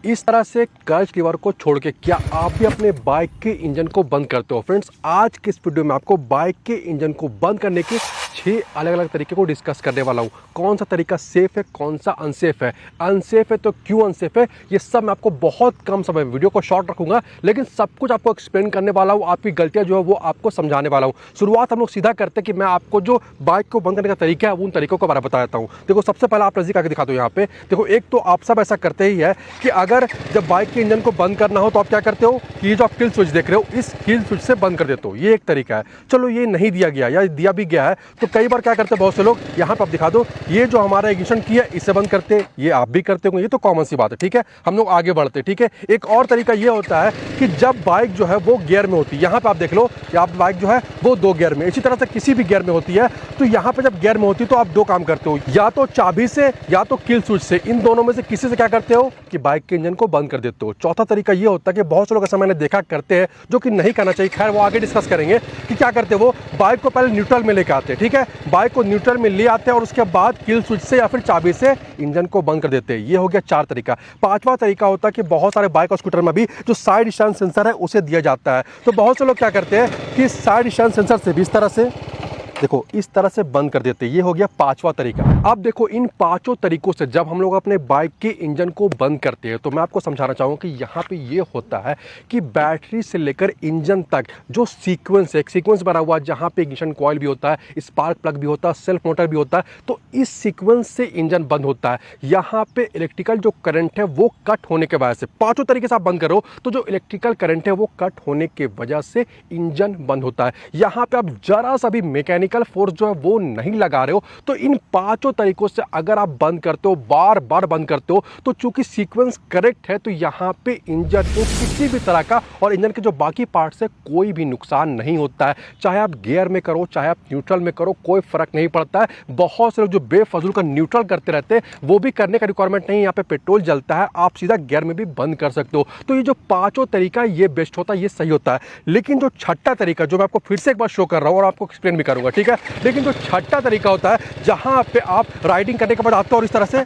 इस तरह से क्लच लीवर को छोड़ के क्या आप भी अपने बाइक के इंजन को बंद करते हो? फ्रेंड्स, आज के इस वीडियो में आपको बाइक के इंजन को बंद करने के 6 अलग अलग तरीके को डिस्कस करने वाला हूँ। कौन सा तरीका सेफ है, कौन सा अनसेफ है, अनसेफ है तो क्यों अनसेफ है, ये सब मैं आपको बहुत कम समय में, वीडियो को शॉर्ट रखूंगा लेकिन सब कुछ आपको एक्सप्लेन करने वाला हूँ। आपकी गलतियाँ जो है वो आपको समझाने वाला हूँ। शुरुआत हम लोग सीधा करते हैं कि मैं आपको जो बाइक को बंद करने का तरीका है उन तरीकों के बारे में बताता हूँ। देखो, सबसे पहले आप नजदीक आके दिखा दो। यहाँ पे देखो, एक तो आप सब ऐसा करते ही है कि अगर जब बाइक के इंजन को बंद करना हो तो आप क्या करते हो कि ये जो आप किल स्विच देख रहे हो, इस किल स्विच से बंद कर देते हो। ये एक तरीका है। चलो, ये नहीं दिया गया या दिया भी गया है तो कई बार क्या करते हैं बहुत से लोग, यहाँ पर आप दिखा दो, ये जो हमारा इग्निशन की है इसे बंद करते हैं। ये आप भी करते होंगे, ये तो कॉमन सी बात है। ठीक है, हम लोग आगे बढ़ते हैं। ठीक है, एक और तरीका ये होता है कि जब बाइक जो है वो गियर में होती है, यहाँ पे आप देख लो कि आप बाइक जो है वो 2 गियर में, इसी तरह से किसी भी गियर में होती है, तो यहाँ पे जब गियर में होती है तो आप 2 काम करते हो, या तो चाबी से या तो किल स्विच से। इन दोनों में से किसी से क्या करते हो कि बाइक के इंजन को बंद कर देते हो। चौथा तरीका ये होता है कि बहुत से लोग ऐसा मैंने देखा करते हैं जो कि नहीं करना चाहिए। खैर, वो आगे डिस्कस करेंगे कि क्या करते हैं। वो बाइक को पहले न्यूट्रल में लेकर आते हैं। ठीक है, बाइक को न्यूट्रल में ले आते हैं और उसके बाद किल स्विच से या फिर चाबी से इंजन को बंद कर देते हैं। ये हो गया 4 तरीका। 5वां तरीका होता है कि बहुत सारे बाइक और स्कूटर में भी जो साइड स्टैंड सेंसर है उसे दिया जाता है। तो बहुत से लोग क्या करते हैं कि साइड स्टैंड सेंसर से भी इस तरह से देखो, इस तरह से बंद कर देते हैं। ये हो गया 5वां तरीका। अब देखो, इन 5 तरीकों से जब हम लोग अपने बाइक के इंजन को बंद करते हैं तो मैं आपको समझाना चाहूँगा कि यहाँ पे ये होता है कि बैटरी से लेकर इंजन तक जो सीक्वेंस है, एक सीक्वेंस बना हुआ है जहाँ पे इग्निशन कॉइल भी होता है, स्पार्क प्लग भी होता है, सेल्फ मोटर भी होता है, तो इस सीक्वेंस से इंजन बंद होता है। यहाँ पे इलेक्ट्रिकल जो करंट है वो कट होने के वजह से, 5 तरीके से आप बंद करो तो जो इलेक्ट्रिकल करंट है वो कट होने के वजह से इंजन बंद होता है। यहाँ पे आप जरा सा भी मैकेनिकल फोर्स जो है वो नहीं लगा रहे हो, तो इन 5 तरीकों से अगर आप बंद करते हो, बार बार बंद करते हो, तो चूंकि सीक्वेंस करेक्ट है तो यहां पे इंजन को किसी भी तरह का और इंजन के जो बाकी पार्ट से कोई भी नुकसान नहीं होता है। चाहे आप गियर में करो, चाहे आप न्यूट्रल में करो, कोई फर्क नहीं पड़ता है। बहुत से लोग जो बेफजूल का न्यूट्रल करते रहते हैं, वो भी करने का रिक्वायरमेंट नहीं है। यहाँ पे पेट्रोल जलता है, आप सीधा गियर में भी बंद कर सकते हो। तो ये जो 5 तरीका है ये बेस्ट होता है, ये सही होता है। लेकिन जो 6ठा तरीका, जो मैं आपको फिर से एक बार शो कर रहा हूं और आपको एक्सप्लेन भी करूंगा, ठीक है, लेकिन जो 6ठा तरीका होता है जहां पे आप राइडिंग करने के बाद आते हो और इस तरह से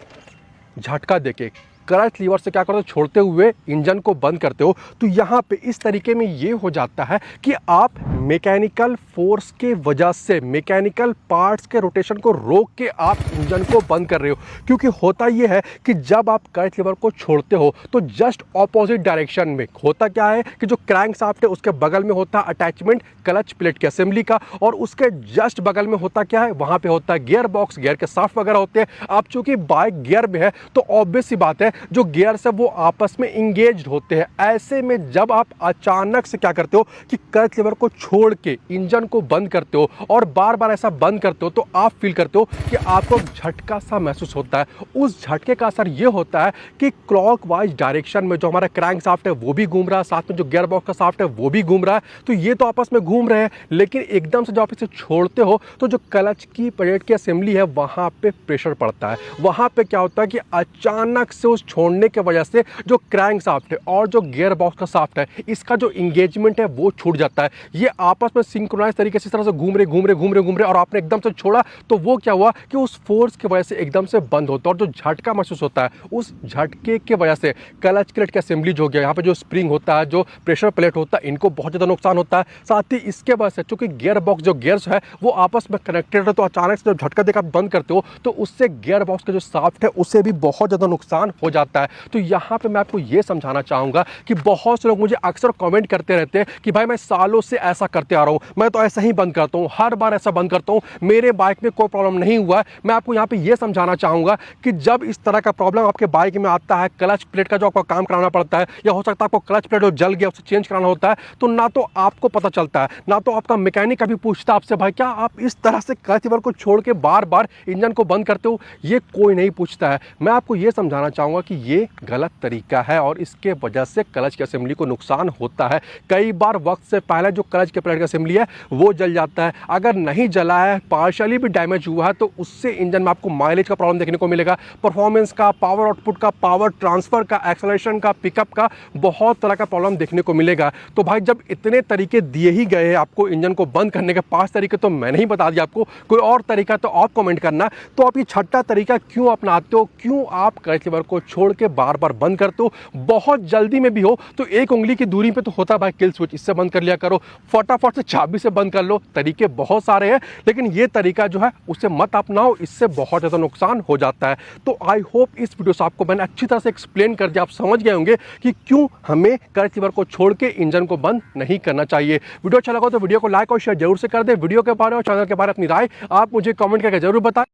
झटका देके क्लच लीवर से क्या करते हो, छोड़ते हुए इंजन को बंद करते हो, तो यहाँ पे इस तरीके में ये हो जाता है कि आप मैकेनिकल फोर्स के वजह से, मैकेनिकल पार्ट्स के रोटेशन को रोक के आप इंजन को बंद कर रहे हो। क्योंकि होता ये है कि जब आप क्लच लीवर को छोड़ते हो तो जस्ट ऑपोजिट डायरेक्शन में होता क्या है कि जो क्रैंक शाफ्ट है उसके बगल में होता है अटैचमेंट क्लच प्लेट की असेंबली का, और उसके जस्ट बगल में होता क्या है, वहां पे होता है गियर बॉक्स, गियर के शाफ्ट वगैरह होते हैं। अब चूंकि बाइक गियर में है तो ऑब्वियस सी बात है जो गियर से वो आपस में इंगेज्ड होते हैं। ऐसे में जब आप अचानक से क्या करते हो कि क्लच लीवर को छोड़ के इंजन को बंद करते हो और बार बार ऐसा बंद करते हो, तो आप फील करते हो कि आपको झटका सा महसूस होता है। उस झटके का असर ये होता है कि क्लॉकवाइज डायरेक्शन में जो हमारा क्रैंक शाफ्ट है वो भी घूम रहा है, साथ में जो गियर बॉक्स का शाफ्ट है वो भी घूम रहा है। तो ये तो आपस में घूम रहे हैं, लेकिन एकदम से जब आप इसे छोड़ते हो तो जो क्लच की प्लेट की असेंबली है वहां पे प्रेशर पड़ता है। वहां पे क्या होता है कि अचानक से उस छोड़ने की वजह से जो क्रैंक शाफ्ट है और जो गियर बॉक्स का शाफ्ट है, इसका जो इंगेजमेंट है वो छूट जाता है। ये आपस में सिंक्रोनाइज तरीके से इस तरह से घूम रहे और आपने एकदम से छोड़ा तो वो क्या हुआ कि उस फोर्स की वजह से एकदम से बंद होता है। और जो झटका महसूस होता है, उस झटके की वजह से क्लच प्लेट की असेंबली जो गया, यहाँ पे जो स्प्रिंग होता है, जो प्रेशर प्लेट होता है, इनको बहुत ज्यादा नुकसान होता है। साथ ही इसके वजह से चूंकि गियर बॉक्स जो गियर्स है वो आपस में कनेक्टेड है, तो अचानक से जब झटका देकर आप बंद करते हो तो उससे गियर बॉक्स का जो शाफ्ट है उसे भी बहुत ज्यादा नुकसान हो जाता है। तो यहाँ पे मैं आपको ये समझाना चाहूंगा कि बहुत से लोग मुझे अक्सर कमेंट करते रहते हैं कि भाई मैं सालों से ऐसा करते आ रहा हूं, मैं तो ऐसा ही बंद करता हूं, हर बार ऐसा बंद करता हूं, मेरे बाइक में कोई प्रॉब्लम नहीं हुआ है। मैं आपको यहाँ पे ये समझाना चाहूंगा कि जब इस तरह का प्रॉब्लम आपके बाइक में आता है, क्लच प्लेट का जो आपको काम कराना पड़ता है, या हो सकता है आपको क्लच प्लेट जो जल गया उसे चेंज कराना होता है, तो ना तो आपको पता चलता है, ना तो आपका मैकेनिक कभी पूछता आपसे भाई क्या आप इस तरह से क्लच लीवर को छोड़ के बार बार इंजन को बंद करते हो, ये कोई नहीं पूछता है। मैं आपको ये समझाना चाहूंगा कि ये गलत तरीका है और इसके वजह से क्लच की असेंबली को नुकसान होता है। कई बार वक्त से पहले जो क्लच के प्लेट की असेंबली है वो जल जाता है। अगर नहीं जला है, पार्शियली भी डैमेज हुआ है, तो उससे इंजन में आपको माइलेज का प्रॉब्लम देखने को मिलेगा, परफॉर्मेंस का, पावर आउटपुट का, पावर ट्रांसफर का, एक्सेलरेशन का, पिकअप का, बहुत तरह का प्रॉब्लम देखने को मिलेगा। तो भाई जब इतने तरीके दिए ही गए आपको इंजन को बंद करने के, 5 तरीके तो मैंने ही बता दिया आपको, कोई और तरीका तो आप कमेंट करना। तो आप ये 6ठा तरीका क्यों अपनाते हो, क्यों आप क्लच लीवर को छोड़ के बार बार बंद करते हो, बहुत जल्दी में भी हो तो एक उंगली की दूरी पे तो होता है भाई किल स्विच, इससे बंद कर लिया करो, फटाफट से चाबी से बंद कर लो। तरीके बहुत सारे हैं लेकिन ये तरीका जो है उसे मत अपनाओ, इससे बहुत ज़्यादा नुकसान हो जाता है। तो आई होप इस वीडियो से आपको मैंने अच्छी तरह से एक्सप्लेन कर दिया, आप समझ गए होंगे कि क्यों हमें क्लच लीवर को छोड़ के इंजन को बंद नहीं करना चाहिए। वीडियो अच्छा लगा तो वीडियो को लाइक और शेयर जरूर से कर दे। वीडियो के बारे और चैनल के बारे में अपनी राय आप मुझे कमेंट करके जरूर बताएं।